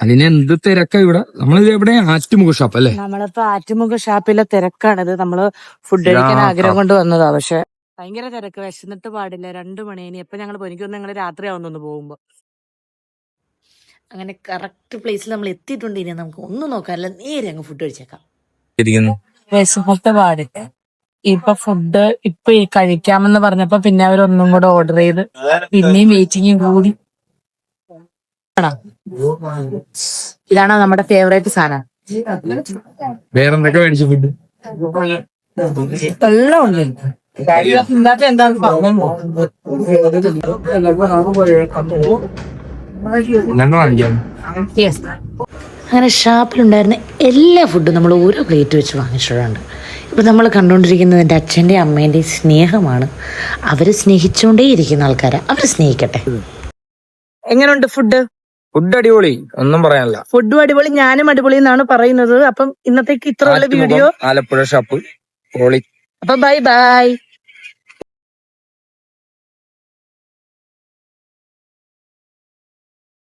അതിന് എന്ത് തിരക്കാ ഇവിടെ. നമ്മളിത് എവിടെ? ആറ്റുമുഖ ഷാപ്പ് അല്ലേ? നമ്മളിപ്പോ ആറ്റുമുഖ ഷാപ്പിലെ തിരക്കാണിത്. നമ്മള് ഫുഡ് കഴിക്കാൻ ആഗ്രഹം കൊണ്ട് വന്നതാ. പക്ഷെ ഭയങ്കര തിരക്ക്, വിശന്നിട്ട് പാടില്ല. 2 മണി. ഇനി എപ്പൊ ഞങ്ങൾ പോയി? എനിക്കൊന്ന് ഞങ്ങള് രാത്രിയാവുന്നു പോകുമ്പോ. അങ്ങനെ കറക്റ്റ് പ്ലേസിൽ നമ്മൾ എത്തിയിട്ടുണ്ട്. ഇനി നമുക്ക് ഒന്നും നോക്കാനല്ല, നേരെ അങ്ങ് ഫുഡ് കഴിച്ചേക്കാം. വിശന്നിട്ട് പാടില്ല. ഇപ്പൊ ഫുഡ് ഇപ്പൊ കഴിക്കാമെന്ന് പറഞ്ഞപ്പോ പിന്നെ അവരൊന്നും കൂടെ ഓർഡർ ചെയ്ത് പിന്നെയും വെയിറ്റിംഗ് കൂടി. ഇതാണോ നമ്മുടെ ഫേവറേറ്റ് സാധനം? വേറെന്തൊക്കെ മേടിച്ചു ഫുഡ്? എല്ലാം ഉണ്ട്. ഇന്നത്തെ എന്താന്ന് പറഞ്ഞു. അങ്ങനെ ഷാപ്പിലുണ്ടായിരുന്ന എല്ലാ ഫുഡും നമ്മൾ ഓരോ പ്ലേറ്റ് വെച്ച് വാങ്ങിച്ചിട്ടുണ്ട്. ഇപ്പം നമ്മൾ കണ്ടുകൊണ്ടിരിക്കുന്നത് എൻ്റെ അച്ഛൻ്റെയും അമ്മേൻ്റെയും സ്നേഹമാണ്. അവരെ സ്നേഹിച്ചുകൊണ്ടേയിരിക്കുന്ന ആൾക്കാരെ അവർ സ്നേഹിക്കട്ടെ. എങ്ങനെയുണ്ട് ഫുഡ്? ഫുഡ് അടിപൊളി, ഒന്നും പറയാനില്ല. ഫുഡും അടിപൊളി, ഞാനും അടിപൊളി എന്നാണ് പറയുന്നത്. അപ്പം ഇന്നത്തേക്ക് ഇത്ര ഉള്ള വീഡിയോ. ആലപ്പുഴ ഷാപ്പ് പൊളി. അപ്പൊ ബൈ ബൈ.